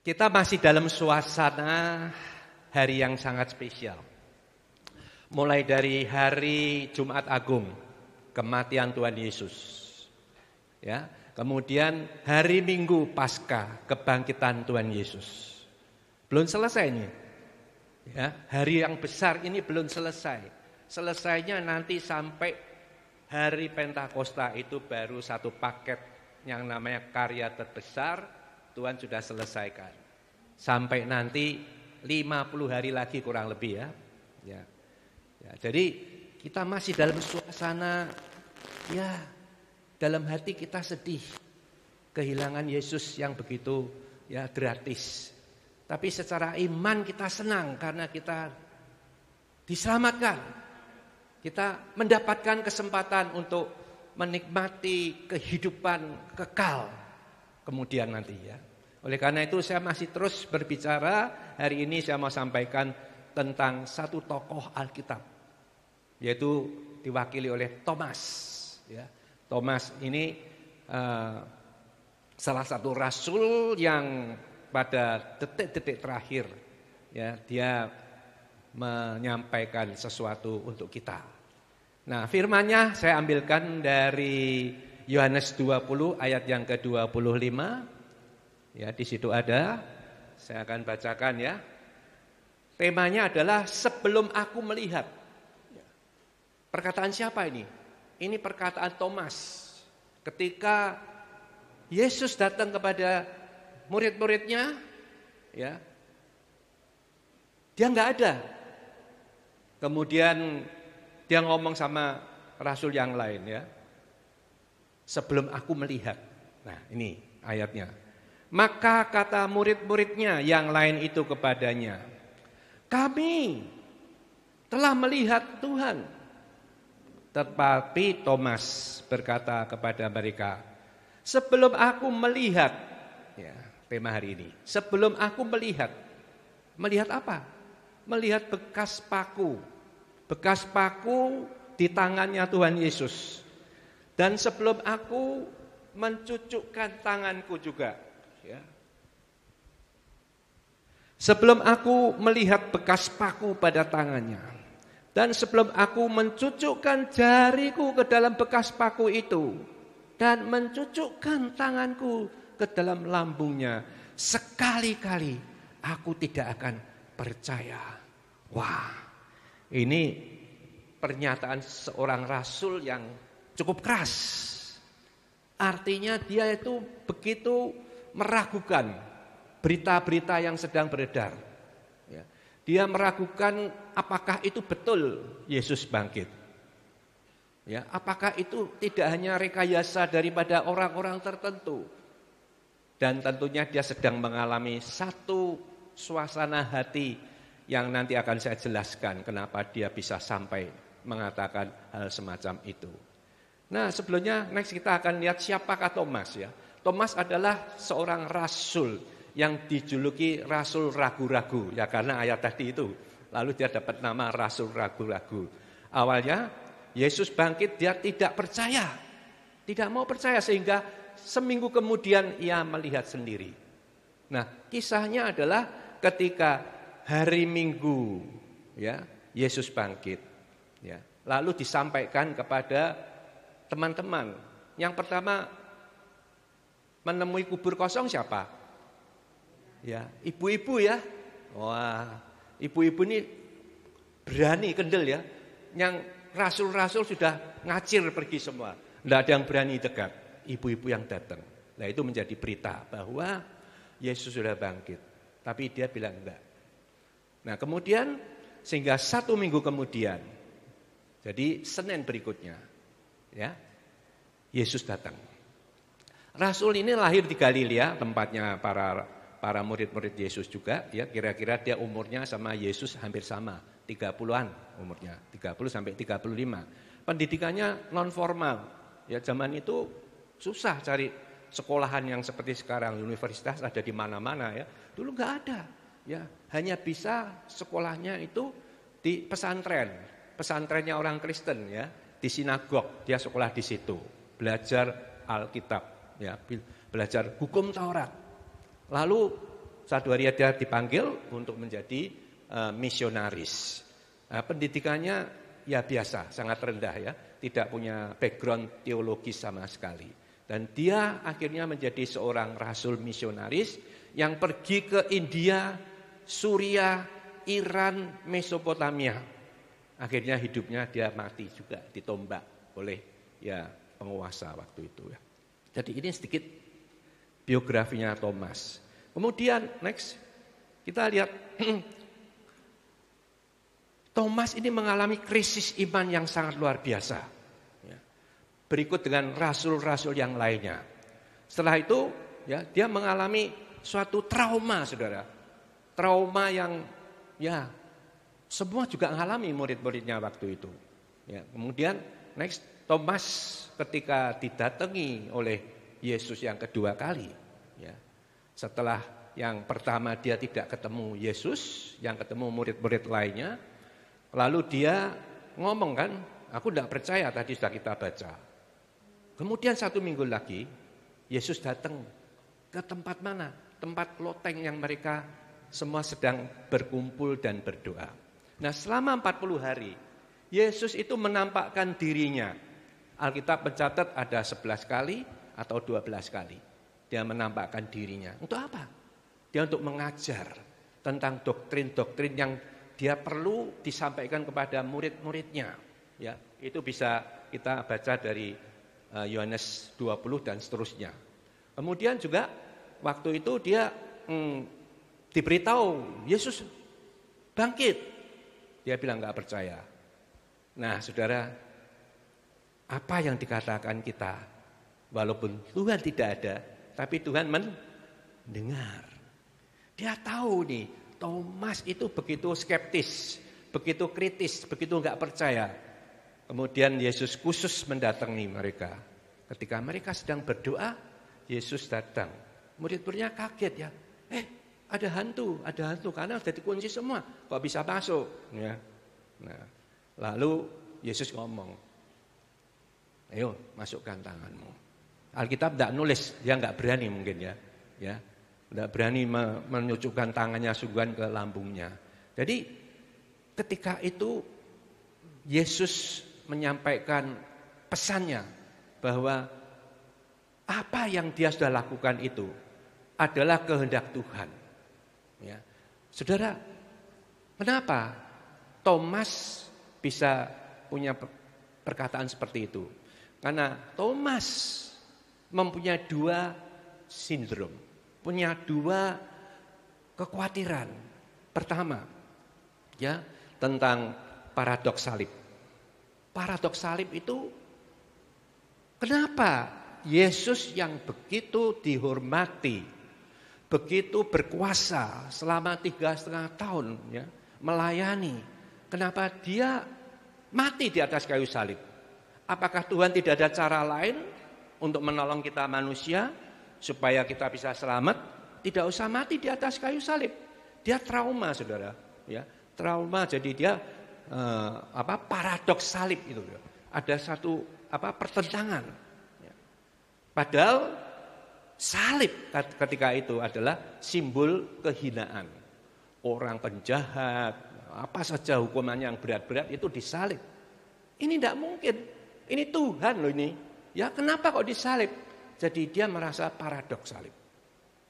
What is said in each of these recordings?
Kita masih dalam suasana hari yang sangat spesial. Mulai dari hari Jumat Agung, kematian Tuhan Yesus. Ya, kemudian hari Minggu Paskah, kebangkitan Tuhan Yesus. Belum selesai ini. Ya, hari yang besar ini belum selesai. Selesainya nanti sampai hari Pentakosta, itu baru satu paket yang namanya karya terbesar. Tuhan sudah selesaikan. Sampai nanti 50 hari lagi kurang lebih ya. Jadi kita masih dalam suasana dalam hati kita sedih. Kehilangan Yesus yang begitu gratis. Tapi secara iman kita senang karena kita diselamatkan. Kita mendapatkan kesempatan untuk menikmati kehidupan kekal kemudian nanti ya. Oleh karena itu saya masih terus berbicara. Hari ini saya mau sampaikan tentang satu tokoh Alkitab, yaitu diwakili oleh Thomas ya. Thomas ini salah satu rasul yang pada detik-detik terakhir ya, dia menyampaikan sesuatu untuk kita. Nah, firman-Nya saya ambilkan dari Yohanes 20 ayat yang ke-25. Ya, di situ ada. Saya akan bacakan ya. Temanya adalah sebelum aku melihat. Perkataan siapa ini? Ini perkataan Thomas. Ketika Yesus datang kepada murid-muridnya, ya, dia nggak ada. Kemudian dia ngomong sama rasul yang lain ya. Sebelum aku melihat. Nah, ini ayatnya. Maka kata murid-muridnya yang lain itu kepadanya, kami telah melihat Tuhan. Tetapi Thomas berkata kepada mereka, sebelum aku melihat, ya, tema hari ini, sebelum aku melihat apa? Melihat bekas paku di tangannya Tuhan Yesus. Dan sebelum aku mencucukkan tanganku juga, ya. Sebelum aku melihat bekas paku pada tangannya, dan sebelum aku mencucukkan jariku ke dalam bekas paku itu, dan mencucukkan tanganku ke dalam lambungnya, sekali-kali aku tidak akan percaya. Wah, ini pernyataan seorang rasul yang cukup keras. Artinya dia itu begitu meragukan berita-berita yang sedang beredar. Ya. Dia meragukan apakah itu betul Yesus bangkit. Ya, apakah itu tidak hanya rekayasa daripada orang-orang tertentu. Dan tentunya dia sedang mengalami satu suasana hati yang nanti akan saya jelaskan kenapa dia bisa sampai mengatakan hal semacam itu. Nah, sebelumnya next kita akan lihat siapakah Thomas ya. Thomas adalah seorang rasul yang dijuluki rasul ragu-ragu ya, karena ayat tadi itu. Lalu dia dapat nama rasul ragu-ragu. Awalnya Yesus bangkit, dia tidak percaya. Tidak mau percaya sehingga seminggu kemudian ia melihat sendiri. Nah, kisahnya adalah ketika hari Minggu ya, Yesus bangkit ya. Lalu disampaikan kepada teman-teman. Yang pertama menemui kubur kosong siapa? Ya, ibu-ibu ya. Wah, ibu-ibu ini berani, kendel ya. Yang rasul-rasul sudah ngacir pergi semua. Tidak ada yang berani dekat. Ibu-ibu yang datang. Nah, itu menjadi berita bahwa Yesus sudah bangkit. Tapi dia bilang enggak. Nah, kemudian sehingga 1 minggu kemudian, jadi Senin berikutnya, ya, Yesus datang. Rasul ini lahir di Galilea, tempatnya para murid-murid Yesus juga, ya, kira-kira dia umurnya sama Yesus hampir sama, 30-an umurnya, 30 sampai 35. Pendidikannya non formal. Ya, zaman itu susah cari sekolahan yang seperti sekarang, universitas ada di mana-mana ya. Dulu enggak ada. Ya, hanya bisa sekolahnya itu di pesantren. Pesantrennya orang Kristen ya. Di sinagog, dia sekolah di situ, belajar Alkitab, ya, belajar hukum Taurat. Lalu satu hari dia dipanggil untuk menjadi misionaris. Pendidikannya ya biasa, sangat rendah ya, tidak punya background teologis sama sekali. Dan dia akhirnya menjadi seorang rasul misionaris yang pergi ke India, Suria, Iran, Mesopotamia. Akhirnya hidupnya dia mati juga, ditombak oleh ya penguasa waktu itu ya. Jadi ini sedikit biografinya Thomas. Kemudian next kita lihat Thomas ini mengalami krisis iman yang sangat luar biasa. Ya. Berikut dengan rasul-rasul yang lainnya. Setelah itu ya dia mengalami suatu trauma, saudara. Trauma yang ya semua juga mengalami murid-muridnya waktu itu. Ya, kemudian next Thomas ketika didatangi oleh Yesus yang kedua kali. Ya, setelah yang pertama dia tidak ketemu Yesus, yang ketemu murid-murid lainnya. Lalu dia ngomong kan, aku tidak percaya tadi sudah kita baca. Kemudian 1 minggu lagi, Yesus datang ke tempat mana? Tempat loteng yang mereka semua sedang berkumpul dan berdoa. Nah selama 40 hari, Yesus itu menampakkan dirinya. Alkitab mencatat ada 11 kali atau 12 kali. Dia menampakkan dirinya. Untuk apa? Dia untuk mengajar tentang doktrin-doktrin yang dia perlu disampaikan kepada murid-muridnya. Ya, itu bisa kita baca dari Yohanes 20 dan seterusnya. Kemudian juga waktu itu dia diberitahu Yesus bangkit. Dia bilang enggak percaya. Nah, saudara, apa yang dikatakan kita? Walaupun Tuhan tidak ada, tapi Tuhan mendengar. Dia tahu nih, Thomas itu begitu skeptis, begitu kritis, begitu enggak percaya. Kemudian Yesus khusus mendatangi mereka. Ketika mereka sedang berdoa, Yesus datang. Murid-muridnya kaget ya. Ada hantu karena sudah dikunci semua. Kok bisa masuk? Ya. Nah, lalu Yesus ngomong, ayo masukkan tanganmu. Alkitab tidak nulis, dia enggak berani mungkin ya. Ya. Tidak berani menyucukkan tangannya sungguhan ke lambungnya. Jadi ketika itu Yesus menyampaikan pesannya bahwa apa yang dia sudah lakukan itu adalah kehendak Tuhan. Ya. Saudara, kenapa Thomas bisa punya perkataan seperti itu? Karena Thomas mempunyai 2 sindrom, punya 2 kekhawatiran. Pertama, ya, tentang paradoks salib. Paradoks salib itu kenapa Yesus yang begitu dihormati, begitu berkuasa selama 3,5 tahun ya, melayani, kenapa dia mati di atas kayu salib? Apakah Tuhan tidak ada cara lain untuk menolong kita manusia supaya kita bisa selamat? Tidak usah mati di atas kayu salib. Dia trauma, saudara, ya, trauma. Jadi dia paradoks salib itu. Ada satu pertentangan. Ya. Padahal salib ketika itu adalah simbol kehinaan. Orang penjahat, apa saja hukumannya yang berat-berat itu disalib. Ini tidak mungkin. Ini Tuhan loh ini. Ya kenapa kok disalib? Jadi dia merasa paradoks salib.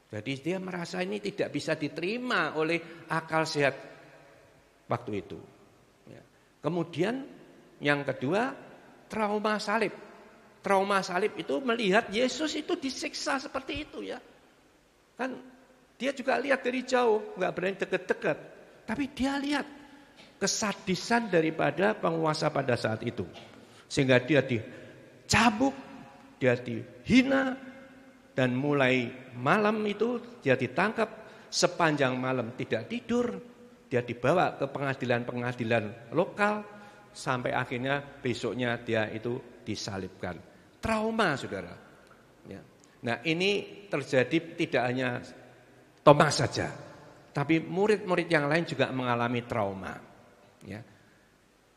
Jadi dia merasa ini tidak bisa diterima oleh akal sehat waktu itu. Ya. Kemudian yang kedua, trauma salib. Trauma salib itu melihat Yesus itu disiksa seperti itu ya. Kan dia juga lihat dari jauh, nggak berani dekat-dekat. Tapi dia lihat kesadisan daripada penguasa pada saat itu. Sehingga dia dicabuk, dia dihina, dan mulai malam itu dia ditangkap, sepanjang malam tidak tidur, dia dibawa ke pengadilan-pengadilan lokal, sampai akhirnya besoknya dia itu disalibkan. Trauma, saudara. Ya. Nah ini terjadi tidak hanya Thomas saja, tapi murid-murid yang lain juga mengalami trauma. Ya.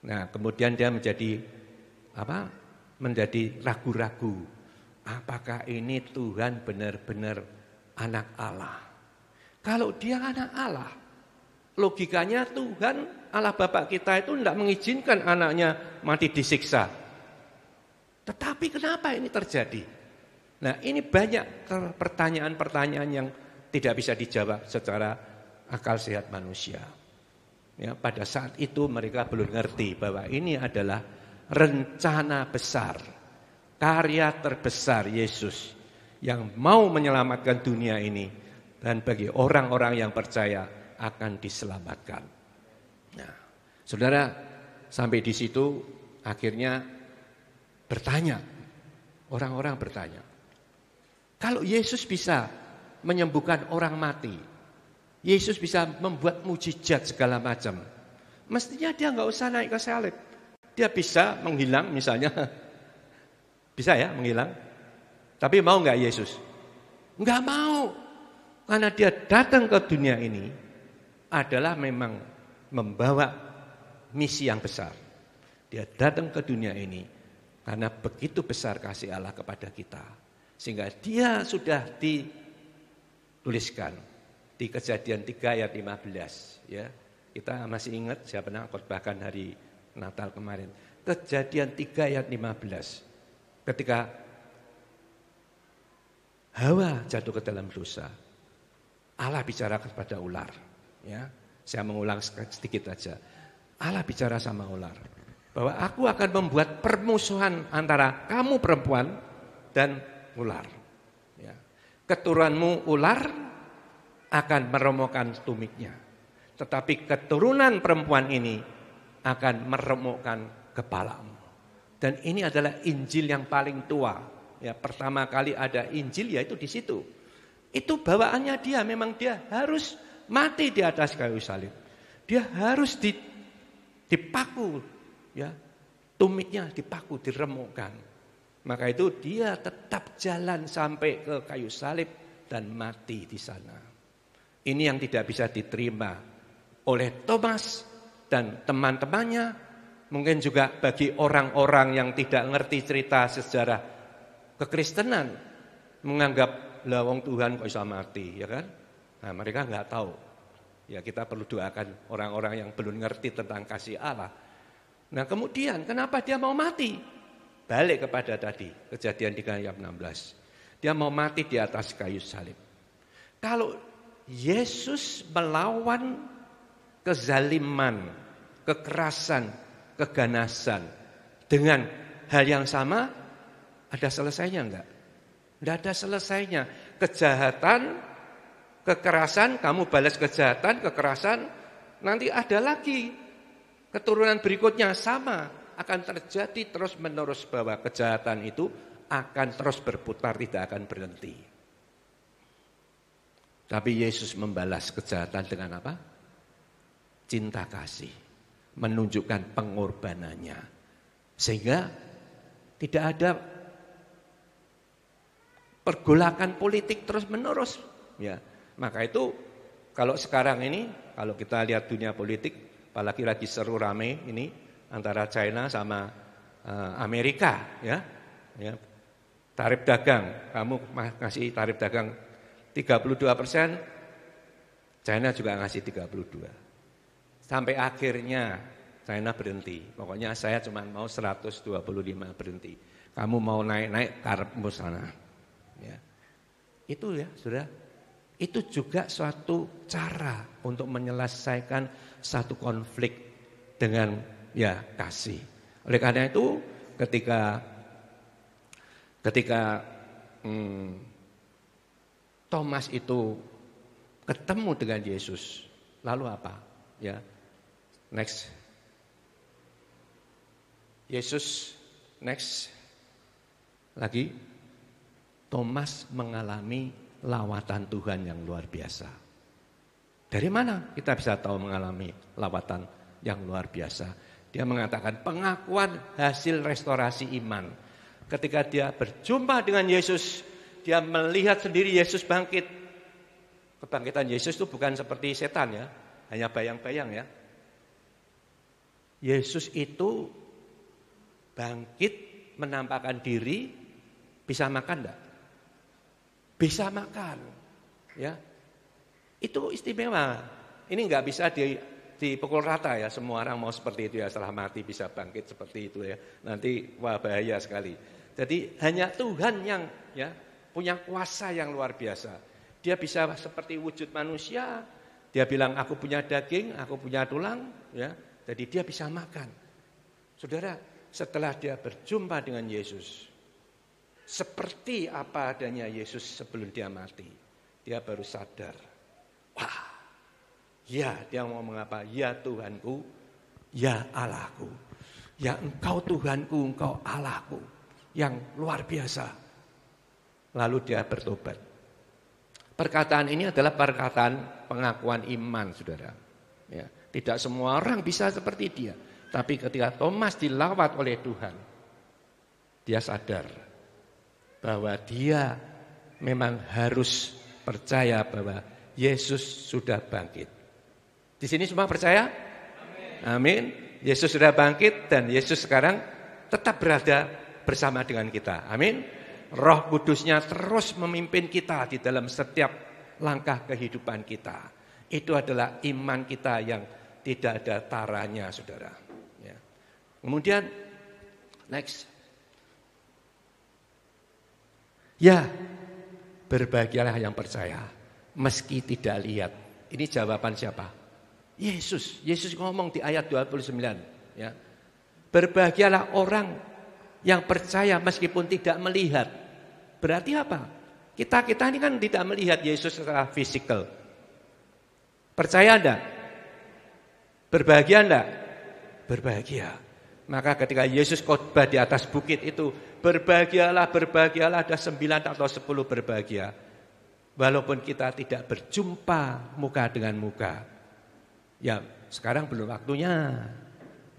Nah kemudian dia menjadi ragu-ragu. Apakah ini Tuhan benar-benar anak Allah? Kalau dia anak Allah, logikanya Tuhan Allah Bapa kita itu tidak mengizinkan anaknya mati disiksa. Tetapi kenapa ini terjadi? Nah, ini banyak pertanyaan-pertanyaan yang tidak bisa dijawab secara akal sehat manusia. Ya, pada saat itu mereka belum ngerti bahwa ini adalah rencana besar, karya terbesar Yesus yang mau menyelamatkan dunia ini, dan bagi orang-orang yang percaya akan diselamatkan. Nah, saudara, sampai di situ akhirnya bertanya, orang-orang bertanya, kalau Yesus bisa menyembuhkan orang mati, Yesus bisa membuat mujizat segala macam, mestinya dia nggak usah naik ke salib. Dia bisa menghilang misalnya, bisa ya menghilang. Tapi mau nggak Yesus? Nggak mau, karena dia datang ke dunia ini adalah memang membawa misi yang besar. Dia datang ke dunia ini karena begitu besar kasih Allah kepada kita, sehingga dia sudah dituliskan di Kejadian 3 ayat 15. Ya, kita masih ingat, saya pernah khotbahkan hari Natal kemarin. Kejadian 3 ayat 15. Ketika Hawa jatuh ke dalam dosa, Allah bicara kepada ular. Ya, saya mengulang sedikit saja. Allah bicara sama ular bahwa aku akan membuat permusuhan antara kamu perempuan dan ular. Ya. Keturunanmu ular akan meremukkan tumiknya, tetapi keturunan perempuan ini akan meremukkan kepalamu. Dan ini adalah Injil yang paling tua. Ya, pertama kali ada Injil yaitu di situ. Itu bawaannya dia, memang dia harus mati di atas kayu salib. Dia harus dipaku, ya, tumiknya dipaku, diremukkan. Maka itu dia tetap jalan sampai ke kayu salib dan mati di sana. Ini yang tidak bisa diterima oleh Thomas dan teman-temannya. Mungkin juga bagi orang-orang yang tidak ngerti cerita sejarah kekristenan, menganggap lawang Tuhan kok bisa mati, ya kan? Nah, mereka nggak tahu. Ya, kita perlu doakan orang-orang yang belum ngerti tentang kasih Allah. Nah, kemudian kenapa dia mau mati? Balik kepada tadi, Kejadian 3 ayat 16. Dia mau mati di atas kayu salib. Kalau Yesus melawan kezaliman, kekerasan, keganasan dengan hal yang sama, ada selesainya enggak? Enggak ada selesainya. Kejahatan, kekerasan, kamu balas kejahatan, kekerasan, nanti ada lagi. Keturunan berikutnya sama, akan terjadi terus-menerus bahwa kejahatan itu akan terus berputar, tidak akan berhenti. Tapi Yesus membalas kejahatan dengan apa? Cinta kasih, menunjukkan pengorbanannya. Sehingga tidak ada pergolakan politik terus-menerus. Ya, maka itu kalau sekarang ini, kalau kita lihat dunia politik, apalagi lagi seru rame ini antara China sama Amerika, ya. Tarif dagang, kamu ngasih tarif dagang 32%, China juga ngasih 32%. Sampai akhirnya China berhenti. Pokoknya saya cuma mau 125 berhenti. Kamu mau naik-naik karepmu sana. Ya. Itu ya, Saudara. Itu juga suatu cara untuk menyelesaikan satu konflik dengan ya kasih. Oleh karena itu ketika Thomas itu ketemu dengan Yesus, lalu apa? Ya. Next. Yesus next. Lagi Thomas mengalami lawatan Tuhan yang luar biasa. Dari mana kita bisa tahu mengalami lawatan yang luar biasa? Dia mengatakan pengakuan hasil restorasi iman. Ketika dia berjumpa dengan Yesus, dia melihat sendiri Yesus bangkit. Kebangkitan Yesus itu bukan seperti setan ya, hanya bayang-bayang ya. Yesus itu bangkit, menampakkan diri, bisa makan enggak? Bisa makan, ya. Itu istimewa. Ini nggak bisa dipukul rata ya, semua orang mau seperti itu ya, setelah mati bisa bangkit seperti itu ya. Nanti wah bahaya sekali. Jadi hanya Tuhan yang ya punya kuasa yang luar biasa. Dia bisa seperti wujud manusia, dia bilang aku punya daging, aku punya tulang, ya. Jadi dia bisa makan. Saudara, setelah dia berjumpa dengan Yesus, seperti apa adanya Yesus sebelum dia mati, dia baru sadar. Wah, ya dia mau mengapa? Ya Tuhanku, ya Allahku. Ya Engkau Tuhanku, Engkau Allahku. Yang luar biasa. Lalu dia bertobat. Perkataan ini adalah perkataan pengakuan iman, saudara. Ya, tidak semua orang bisa seperti dia. Tapi ketika Thomas dilawat oleh Tuhan, dia sadar bahwa dia memang harus percaya bahwa Yesus sudah bangkit. Di sini semua percaya? Amin. Yesus sudah bangkit dan Yesus sekarang tetap berada bersama dengan kita. Amin. Roh Kudusnya terus memimpin kita di dalam setiap langkah kehidupan kita. Itu adalah iman kita yang tidak ada taranya, saudara. Ya. Kemudian, next. Ya, berbahagialah yang percaya, meski tidak lihat. Ini jawaban siapa? Yesus. Yesus ngomong di ayat 29. Ya. Berbahagialah orang yang percaya meskipun tidak melihat. Berarti apa? Kita ini kan tidak melihat Yesus secara fisikal. Percaya enggak? Berbahagia enggak? Berbahagia. Maka ketika Yesus khotbah di atas bukit itu, berbahagialah, berbahagialah, ada 9 atau 10 berbahagia. Walaupun kita tidak berjumpa muka dengan muka. Ya, sekarang belum waktunya.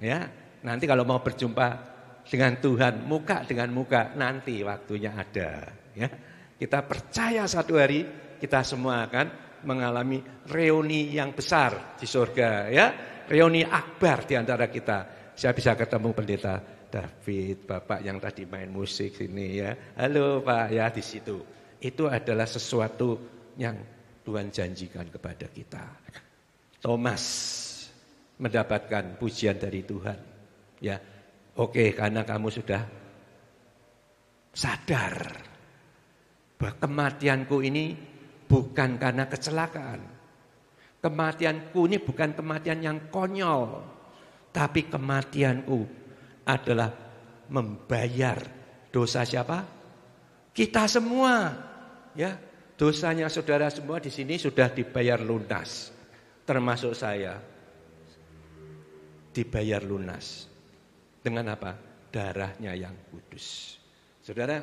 Ya, nanti kalau mau berjumpa dengan Tuhan, muka dengan muka, nanti waktunya ada. Ya, kita percaya satu hari kita semua akan mengalami reuni yang besar di surga. Ya, reuni akbar di antara kita. Saya bisa ketemu pendeta David, Bapak yang tadi main musik sini ya. Halo Pak ya di situ. Itu adalah sesuatu yang Tuhan janjikan kepada kita. Thomas mendapatkan pujian dari Tuhan. Ya. Oke, karena kamu sudah sadar bahwa kematianku ini bukan karena kecelakaan. Kematianku ini bukan kematian yang konyol, tapi kematianku adalah membayar dosa siapa? Kita semua. Ya, dosanya saudara semua di sini sudah dibayar lunas, termasuk saya. Dibayar lunas. Dengan apa? Darahnya yang kudus. Saudara,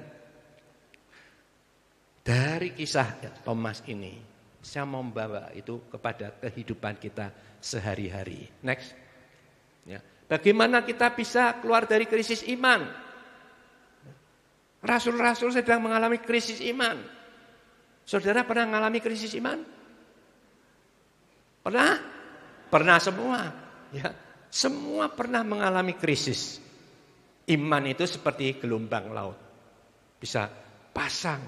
dari kisah Thomas ini, saya mau membawa itu kepada kehidupan kita sehari-hari. Next. Ya. Bagaimana kita bisa keluar dari krisis iman? Rasul-rasul sedang mengalami krisis iman. Saudara pernah mengalami krisis iman? Pernah? Pernah semua. Ya. Semua pernah mengalami krisis. Iman itu seperti gelombang laut. Bisa pasang,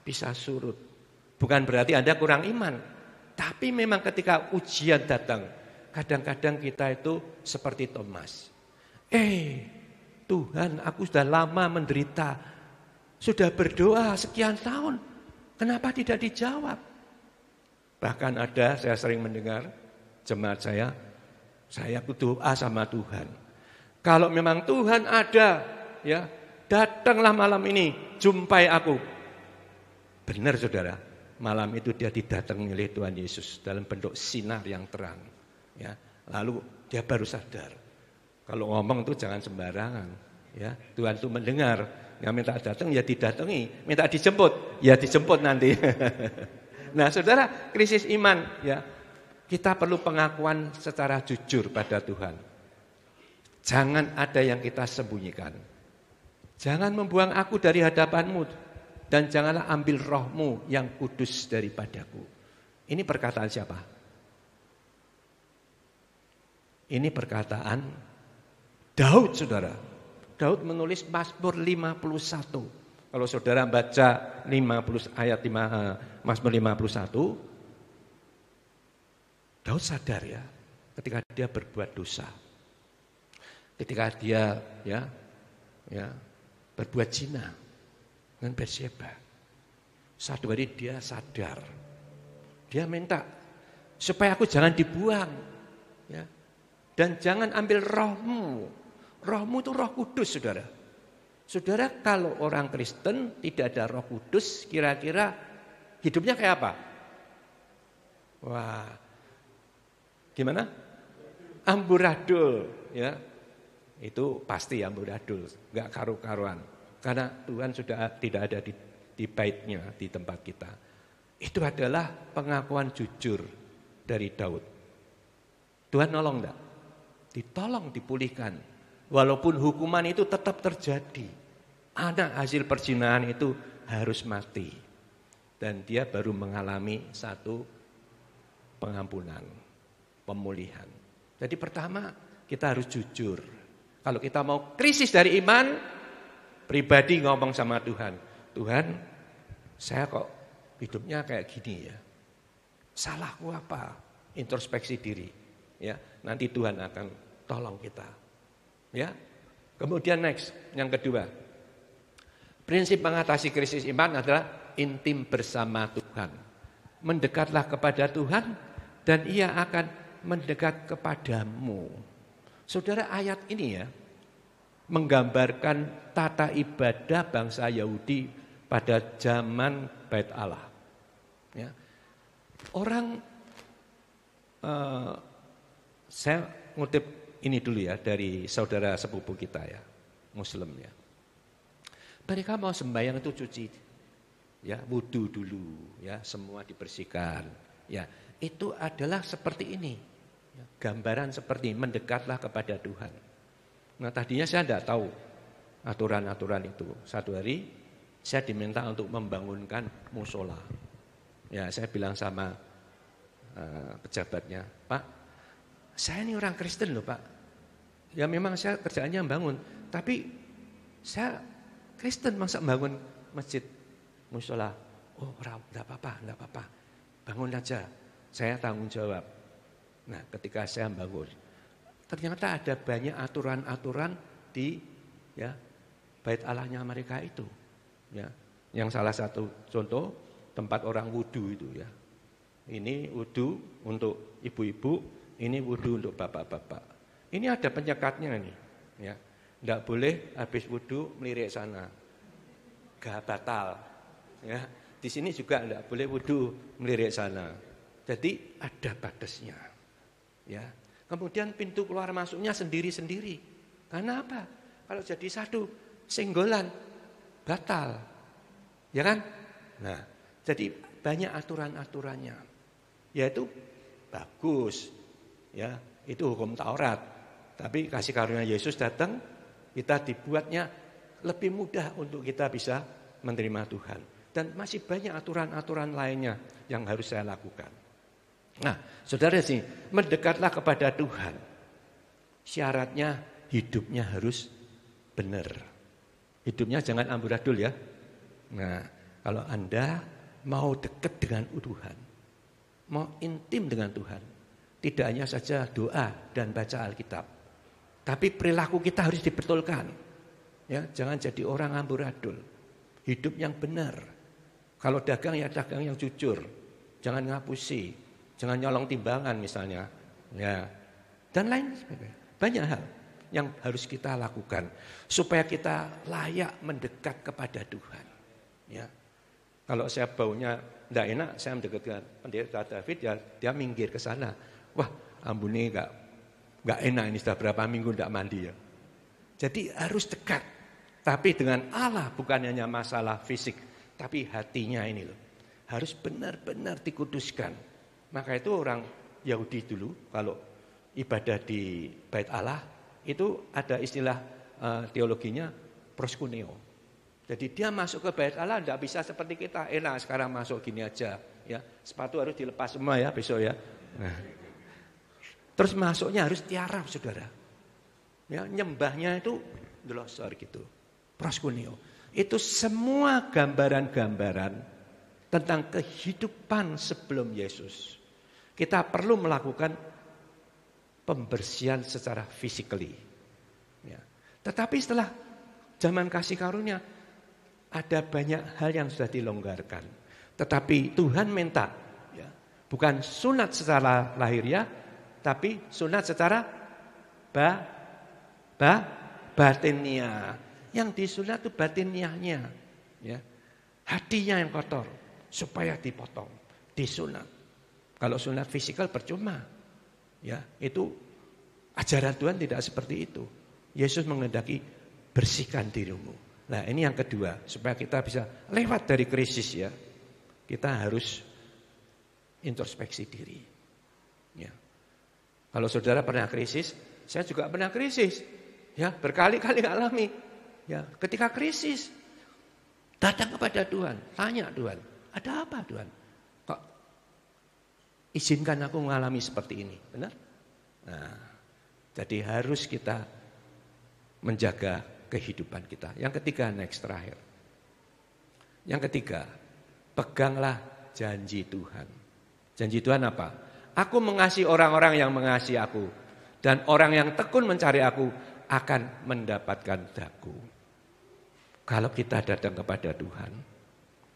bisa surut. Bukan berarti Anda kurang iman. Tapi memang ketika ujian datang, kadang-kadang kita itu seperti Thomas. Tuhan, aku sudah lama menderita. Sudah berdoa sekian tahun. Kenapa tidak dijawab? Bahkan ada, saya sering mendengar jemaat saya berdoa sama Tuhan. Kalau memang Tuhan ada, ya, datanglah malam ini, jumpai aku. Benar saudara, malam itu dia didatangi oleh Tuhan Yesus dalam bentuk sinar yang terang. Ya, lalu dia baru sadar. Kalau ngomong itu jangan sembarangan. Ya, Tuhan itu mendengar. Yang minta datang ya didatangi, minta dijemput, ya dijemput nanti. Nah, saudara, krisis iman, ya. Kita perlu pengakuan secara jujur pada Tuhan. Jangan ada yang kita sembunyikan. Jangan membuang aku dari hadapanmu. Dan janganlah ambil rohmu yang kudus daripadaku. Ini perkataan siapa? Ini perkataan Daud, saudara. Daud menulis Mazmur 51. Kalau saudara baca 50 ayat 5, Mazmur 51. Daud sadar ya, ketika dia berbuat dosa. Ketika dia berbuat zina dengan Bathsheba. Satu hari dia sadar. Dia minta supaya aku jangan dibuang, ya. Dan jangan ambil rohmu. Rohmu itu Roh Kudus, Saudara. Saudara, kalau orang Kristen tidak ada Roh Kudus, kira-kira hidupnya kayak apa? Wah, gimana? Amburadul, ya. Itu pasti amburadul, enggak karu-karuan. Karena Tuhan sudah tidak ada di baitnya, di tempat kita. Itu adalah pengakuan jujur dari Daud. Tuhan nolong enggak? Ditolong, dipulihkan. Walaupun hukuman itu tetap terjadi. Anak hasil perzinahan itu harus mati. Dan dia baru mengalami satu pengampunan, pemulihan. Jadi pertama, kita harus jujur. Kalau kita mau krisis dari iman, pribadi ngomong sama Tuhan. Tuhan, saya kok hidupnya kayak gini ya. Salahku apa? Introspeksi diri. Ya, nanti Tuhan akan tolong kita. Ya. Kemudian next, yang kedua. Prinsip mengatasi krisis iman adalah intim bersama Tuhan. Mendekatlah kepada Tuhan dan Ia akan mendekat kepadamu. Saudara, ayat ini ya menggambarkan tata ibadah bangsa Yahudi pada zaman Bait Allah. Ya. Orang saya ngutip ini dulu ya dari saudara sepupu kita ya, Muslim ya. Mereka mau sembahyang itu cuci, ya wudu dulu, ya semua dibersihkan. Ya itu adalah seperti ini, ya, gambaran seperti mendekatlah kepada Tuhan. Nah tadinya saya tidak tahu aturan-aturan itu. Satu hari saya diminta untuk membangunkan musola. Ya saya bilang sama pejabatnya, Pak, saya ini orang Kristen loh Pak. Ya memang saya kerjaannya membangun, tapi saya Kristen masa bangun masjid musola. Oh enggak apa-apa. Bangun aja, saya tanggung jawab. Nah ketika saya bangun, ternyata ada banyak aturan-aturan di ya bait Allahnya mereka itu. Ya, yang salah satu contoh tempat orang wudu itu ya. Ini wudu untuk ibu-ibu, ini wudu untuk bapak-bapak. Ini ada penyekatnya nih, ya. Enggak boleh habis wudu melirik sana. Gak batal. Ya. Di sini juga enggak boleh wudu melirik sana. Jadi ada batasnya. Ya. Kemudian pintu keluar masuknya sendiri-sendiri. Karena apa? Kalau jadi satu senggolan batal. Ya kan? Nah, jadi banyak aturan-aturannya. Yaitu bagus. Ya, itu hukum Taurat. Tapi kasih karunia Yesus datang, kita dibuatnya lebih mudah untuk kita bisa menerima Tuhan. Dan masih banyak aturan-aturan lainnya yang harus saya lakukan. Nah, saudara sih, mendekatlah kepada Tuhan. Syaratnya hidupnya harus benar. Hidupnya jangan amburadul ya. Nah, kalau Anda mau dekat dengan Tuhan, mau intim dengan Tuhan, tidak hanya saja doa dan baca Alkitab, tapi perilaku kita harus dibetulkan. Ya, jangan jadi orang amburadul. Hidup yang benar. Kalau dagang ya dagang yang jujur. Jangan ngapusi, jangan nyolong timbangan misalnya. Ya. Dan lain sebagainya. Banyak hal yang harus kita lakukan supaya kita layak mendekat kepada Tuhan. Ya. Kalau saya baunya tidak enak, saya mendekat dengan pendeta David, ya dia minggir ke sana. Wah, ambune enggak enak ini sudah berapa minggu tidak mandi ya. Jadi harus dekat. Tapi dengan Allah bukan hanya masalah fisik, tapi hatinya ini loh. Harus benar-benar dikuduskan. Maka itu orang Yahudi dulu kalau ibadah di Bait Allah itu ada istilah teologinya proskuneo. Jadi dia masuk ke Bait Allah tidak bisa seperti kita. Enak sekarang masuk gini aja, ya. Sepatu harus dilepas semua ya besok ya. Nah. Terus masuknya harus tiarap, saudara. Ya, nyembahnya itu delosor gitu. Proskuneo. Itu semua gambaran-gambaran tentang kehidupan sebelum Yesus. kita perlu melakukan pembersihan secara physically. Ya. Tetapi setelah zaman kasih karunia, ada banyak hal yang sudah dilonggarkan. Tetapi Tuhan minta, ya, bukan sunat secara lahiriah, tapi sunat secara batiniah. Yang disunat itu batiniahnya, ya. Hatinya yang kotor, supaya dipotong, disunat. Kalau sunat fisikal percuma, ya, itu ajaran Tuhan tidak seperti itu. Yesus menghendaki bersihkan dirimu. Nah, ini yang kedua, supaya kita bisa lewat dari krisis, ya. Kita harus introspeksi diri. Ya. Kalau saudara pernah krisis, saya juga pernah krisis. Ya, berkali-kali alami. Ya, ketika krisis, datang kepada Tuhan, tanya Tuhan, ada apa Tuhan? Kok izinkan aku mengalami seperti ini, benar? Nah, jadi harus kita menjaga kehidupan kita. Yang ketiga, next terakhir. Yang ketiga, peganglah janji Tuhan. Janji Tuhan apa? Aku mengasihi orang-orang yang mengasihi aku, dan orang yang tekun mencari aku akan mendapatkan daku. Kalau kita datang kepada Tuhan,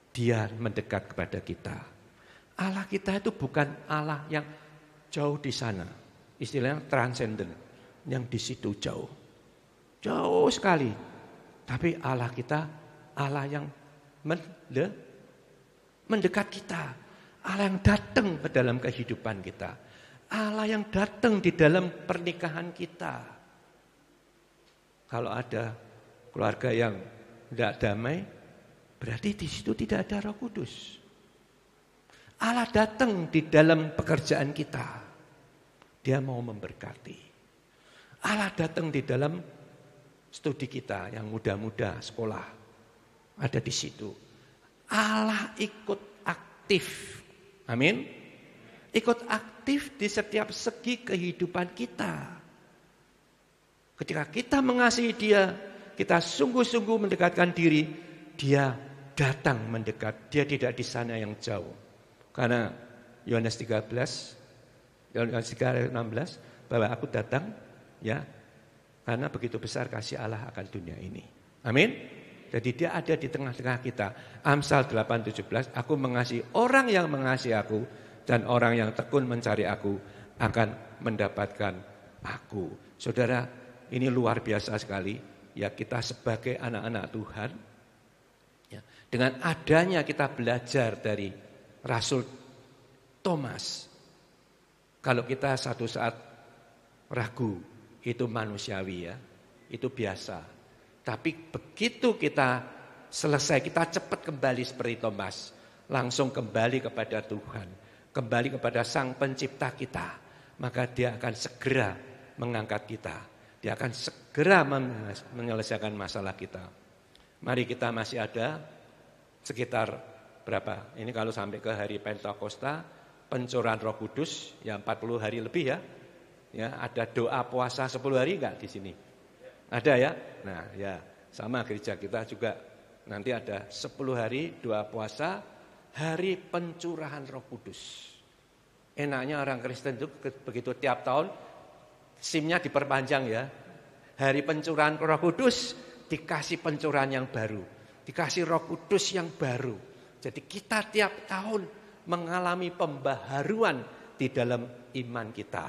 Dia mendekat kepada kita. Allah kita itu bukan Allah yang jauh di sana, istilahnya transenden, yang di situ jauh. Jauh sekali. Tapi Allah kita, Allah yang mendekat kita. Allah yang datang ke dalam kehidupan kita. Allah yang datang di dalam pernikahan kita. Kalau ada keluarga yang tidak damai, berarti di situ tidak ada Roh Kudus. Allah datang di dalam pekerjaan kita. Dia mau memberkati. Allah datang di dalam studi kita yang muda-muda sekolah. Ada di situ. Allah ikut aktif. Amin. Ikut aktif di setiap segi kehidupan kita. Ketika kita mengasihi Dia, kita sungguh-sungguh mendekatkan diri, Dia datang mendekat. Dia tidak di sana yang jauh. Karena Yohanes 3:16 bahwa aku datang, ya, karena begitu besar kasih Allah akan dunia ini. Amin. Jadi Dia ada di tengah-tengah kita. Amsal 8:17, aku mengasihi orang yang mengasihi aku, dan orang yang tekun mencari aku akan mendapatkan aku. Saudara, ini luar biasa sekali. Ya, kita sebagai anak-anak Tuhan, ya, dengan adanya kita belajar dari Rasul Thomas. Kalau kita satu saat ragu, itu manusiawi, ya, itu biasa. Tapi begitu kita selesai, kita cepat kembali seperti Thomas, langsung kembali kepada Tuhan, kembali kepada Sang Pencipta kita, maka Dia akan segera mengangkat kita. Dia akan segera menyelesaikan masalah kita. Mari kita masih ada sekitar berapa? Ini kalau sampai ke hari Pentakosta, pencurahan Roh Kudus, ya 40 hari lebih, ya. Ya, ada doa puasa 10 hari enggak di sini? Ada, ya? Nah, ya, sama gereja kita juga nanti ada 10 hari doa puasa, hari pencurahan Roh Kudus. Enaknya orang Kristen itu begitu tiap tahun SIM-nya diperpanjang, ya. Hari pencurahan Roh Kudus dikasih pencurahan yang baru, dikasih Roh Kudus yang baru. Jadi kita tiap tahun mengalami pembaharuan di dalam iman kita.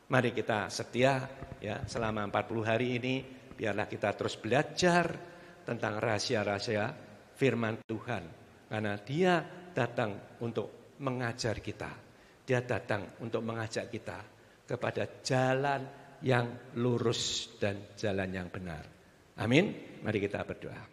Mari kita setia, ya, selama 40 hari ini, biarlah kita terus belajar tentang rahasia-rahasia firman Tuhan. Karena Dia datang untuk mengajar kita. Dia datang untuk mengajak kita kepada jalan yang lurus dan jalan yang benar. Amin. Mari kita berdoa.